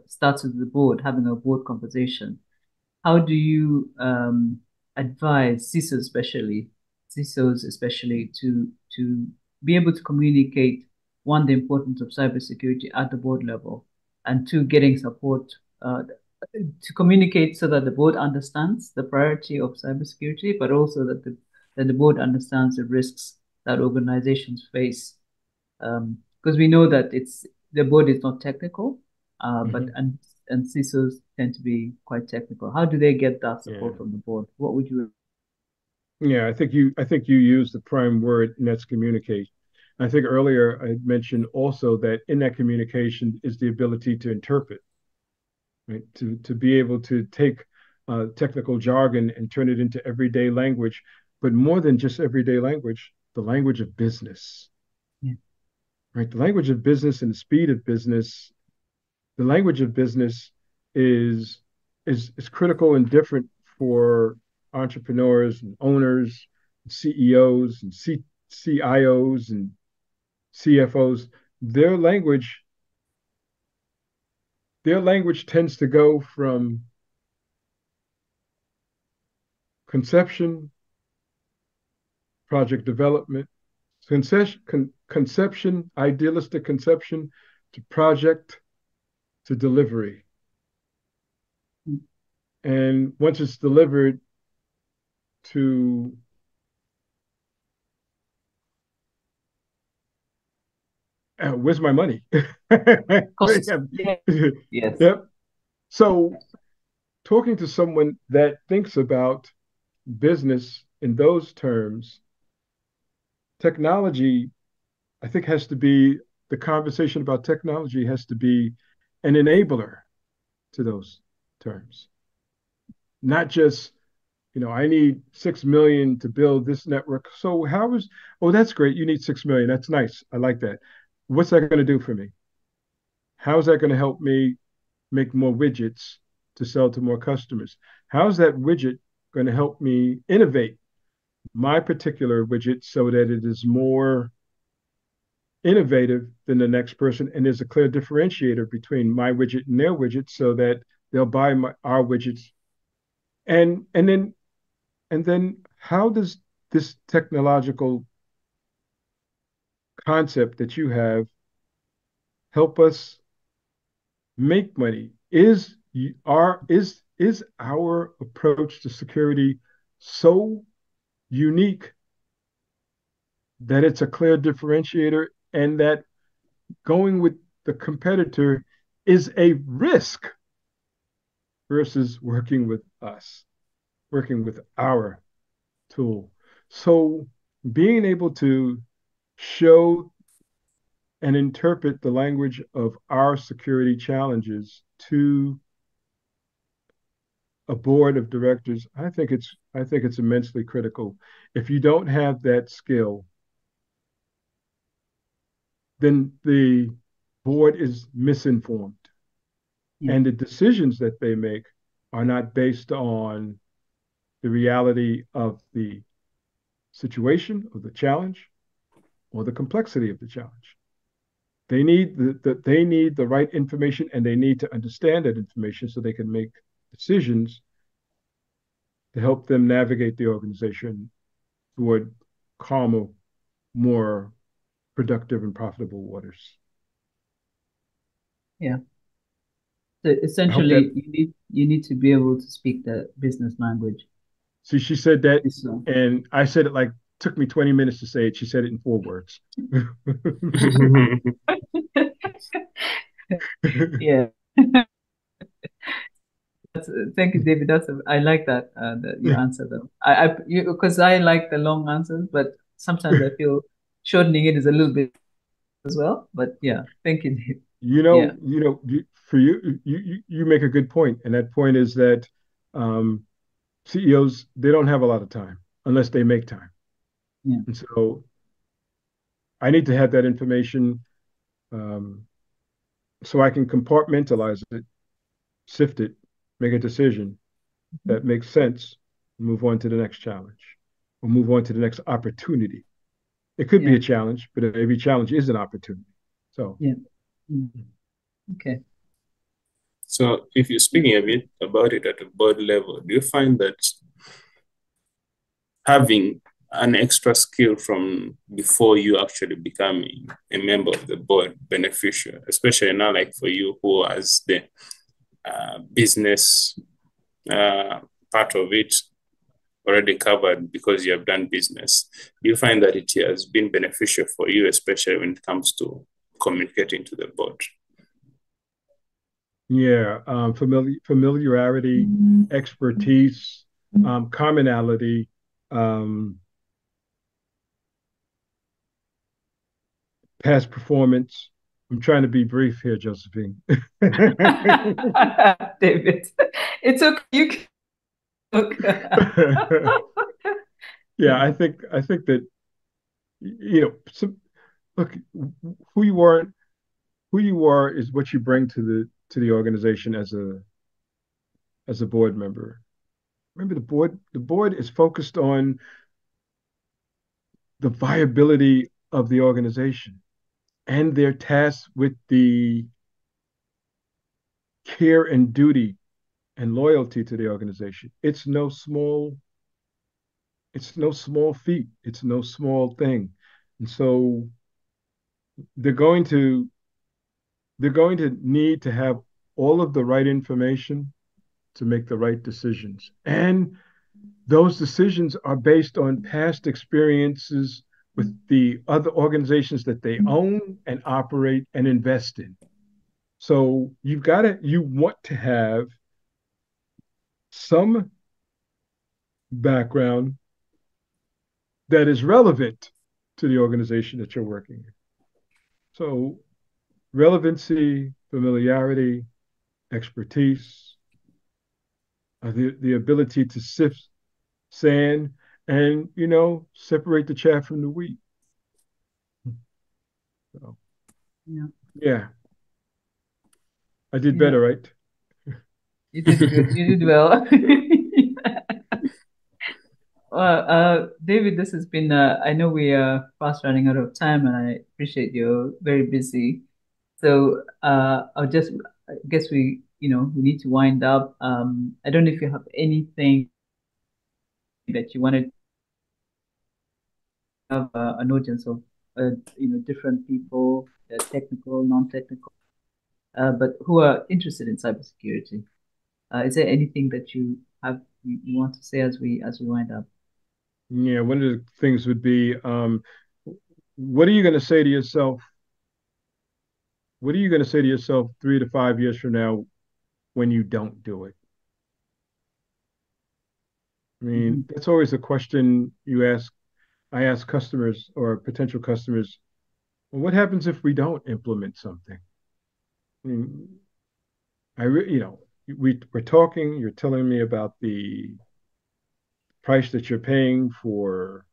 starts with the board having a board conversation. How do you advise CISOs especially, to be able to communicate, one, the importance of cybersecurity at the board level, and two, getting support to communicate so that the board understands the priority of cybersecurity, but also that the board understands the risks that organizations face. Because we know that the board is not technical, but Mhm. and CISOs tend to be quite technical. How do they get that support Yeah. from the board? What would you? Yeah, I think you used the prime word, and that's communicate. I think earlier I mentioned also that in that communication is the ability to interpret, right? To be able to take technical jargon and turn it into everyday language, but more than just everyday language, the language of business, Yeah. right? The language of business and the speed of business. The language of business is is critical and different for entrepreneurs and owners, CEOs and CIOs and CFOs. Their language, their language tends to go from conception, project development, conception, idealistic conception, to project, to delivery. And once it's delivered, to where's my money? Cost. Yeah. Yes. Yep. So talking to someone that thinks about business in those terms, technology, I think, has to be the conversation about technology has to be an enabler to those terms, not just, you know, I need 6 million to build this network. So how is, oh, that's great. You need 6 million. That's nice. I like that. What's that going to do for me? How is that going to help me make more widgets to sell to more customers? How's that widget going to help me innovate my particular widget so that it is more innovative than the next person? And there's a clear differentiator between my widget and their widget so that they'll buy our widgets. And then how does this technological concept that you have help us make money? Is our approach to security so unique that it's a clear differentiator, and that going with the competitor is a risk versus working with us, working with our tool? So being able to show and interpret the language of our security challenges to a board of directors, I think it's immensely critical. If you don't have that skill, then the board is misinformed. Yeah. And the decisions that they make are not based on the reality of the situation, of the challenge, or the complexity of the challenge. They need they need the right information, and they need to understand that information so they can make decisions to help them navigate the organization toward calmer, more productive and profitable waters. Yeah. So I hope essentially, that. you need to be able to speak the business language. See, she said that, So and I said it like took me 20 minutes to say it. She said it in 4 words. yeah. Thank you, David. I like that that you answer them. Because I like the long answers, but sometimes I feel shortening it is a little bit as well. But yeah, thank you, David. Yeah, For you make a good point, and that point is that um, CEOs, they don't have a lot of time unless they make time, yeah, and so I need to have that information um, so I can compartmentalize it, sift it, make a decision that makes sense, move on to the next challenge, or move on to the next opportunity. It could be yeah, a challenge, but every challenge is an opportunity. So, yeah. Mm. Okay. So if you're speaking a bit about it at a board level, do you find that having an extra skill from before you actually becoming a member of the board beneficial, especially now, like for you who has the business uh, part of it already covered because you have done business? Do you find that it has been beneficial for you, especially when it comes to communicating to the board? yeah, familiarity, expertise, commonality, um, past performance. I'm trying to be brief here, Josephine. David, it's okay. You can look. Yeah, I think that look, who you are who you are is what you bring to the organization as a board member. Remember, the board is focused on the viability of the organization, and they're tasked with the care and duty and loyalty to the organization. It's no small feat. It's no small thing. And so they're going to they're going to need to have all of the right information to make the right decisions. And those decisions are based on past experiences with the other organizations that they own and operate and invest in. So you want to have some background that is relevant to the organization that you're working in. So relevancy, familiarity, expertise, the ability to sift sand and separate the chaff from the wheat. So, Yeah, yeah, I did yeah. better, right? You did good. You did well. Well, David, this has been, I know we are fast running out of time and I appreciate you're very busy. So I guess we need to wind up. I don't know if you have anything that you wanted to have an audience of, different people, technical, non-technical, but who are interested in cybersecurity. Is there anything that you want to say as we wind up? Yeah, one of the things would be, what are you going to say to yourself? What are you going to say to yourself 3 to 5 years from now when you don't do it? I mean, Mhm. that's always a question I ask customers or potential customers Well, what happens if we don't implement something? I mean, we're talking, you're telling me about the price that you're paying for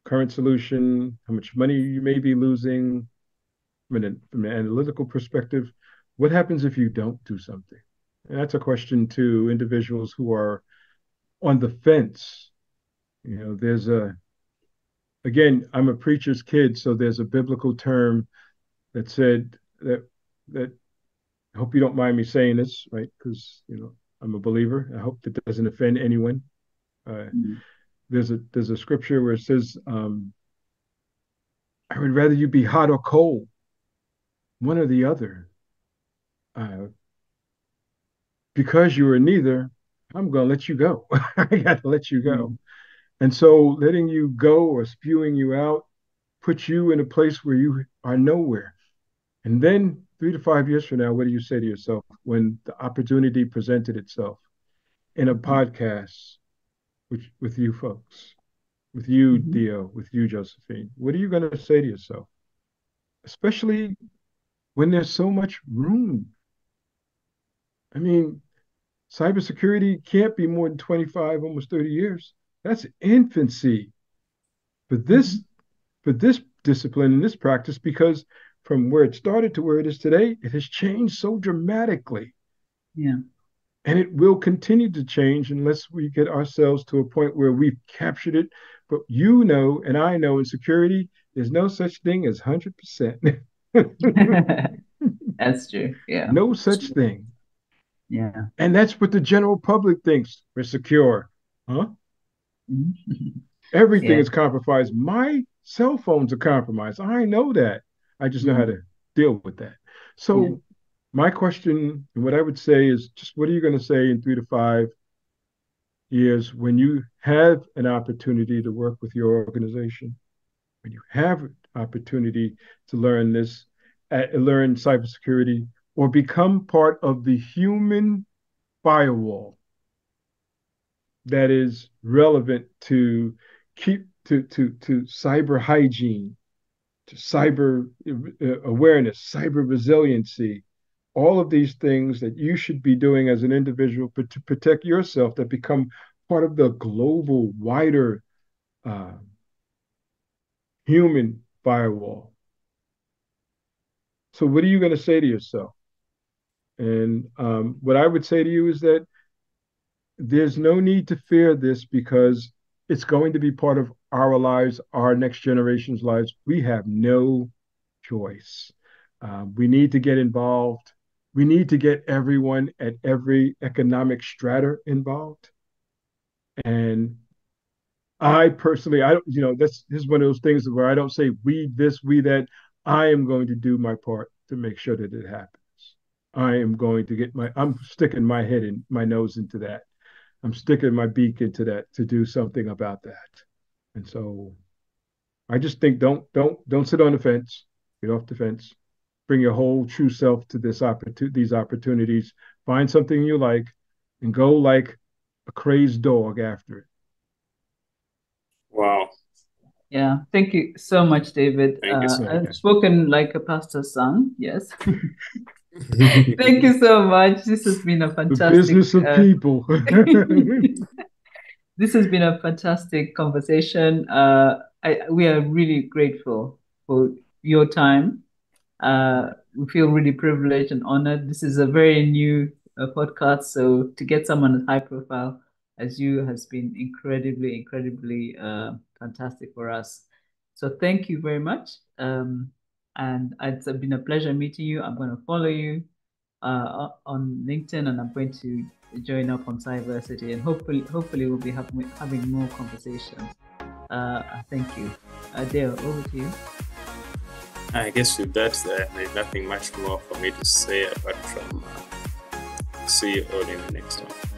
current solution, how much money you may be losing from an analytical perspective. What happens if you don't do something? And that's a question to individuals who are on the fence. There's again, I'm a preacher's kid, so there's a biblical term that said that I hope you don't mind me saying this, right? Because I'm a believer. I hope that doesn't offend anyone. Mm. There's a scripture where it says, "I would rather you be hot or cold, one or the other. Uh, because you are neither, I'm going to let you go. I got to let you go." Mm. And so, letting you go or spewing you out puts you in a place where you are nowhere. And then 3 to 5 years from now, what do you say to yourself when the opportunity presented itself in a Mhm. podcast with you folks, with you, Mhm. Theo, with you, Josephine? What are you going to say to yourself? Especially when there's so much room. I mean, cybersecurity can't be more than 25, almost 30 years. That's infancy for this Mhm. for this discipline and this practice, because from where it started to where it is today, it has changed so dramatically. Yeah. And it will continue to change unless we get ourselves to a point where we've captured it. But and I know in security, there's no such thing as 100%. That's true. Yeah. No such thing. Yeah. And that's what the general public thinks. We're secure. Huh? Mhm. Everything Yeah. is compromised. My cell phones are compromised. I know that. I just know how Mm. to deal with that. Yeah. So, my question and what I would say is just what are you going to say in 3 to 5 years when you have an opportunity to work with your organization, when you have an opportunity to learn cybersecurity, or become part of the human firewall that is relevant to cyber hygiene, to cyber awareness, cyber resiliency, all of these things that you should be doing as an individual, but to protect yourself, that become part of the global, wider uh, human firewall. So, what are you going to say to yourself? And what I would say to you is that there's no need to fear this because it's going to be part of our lives, our next generation's lives. We have no choice. We need to get involved. We need to get everyone at every economic strata involved. And I personally, I don't, this is one of those things where I don't say we this, we that. I am going to do my part to make sure that it happens. I am going to I'm sticking my head and my nose into that. I'm sticking my beak into that to do something about that. And so I just think don't sit on the fence. Get off the fence. Bring your whole true self to these opportunities. Find something you like and go like a crazed dog after it. Wow. Yeah. Thank you so much, David. Thank you so I've Okay. spoken like a pastor's son. Yes. Thank much. you so much. This has been a The fantastic. business of people. This has been a fantastic conversation. We are really grateful for your time. We feel really privileged and honored. This is a very new podcast, so to get someone as high profile as you has been incredibly, incredibly fantastic for us. So thank you very much. And it's been a pleasure meeting you. I'm going to follow you on LinkedIn, and I'm going to join up on Cybersecurity, and hopefully we'll be having more conversations. Thank you. Dale, over to you. I guess with that, there's nothing much more for me to say apart from see you all in the next one.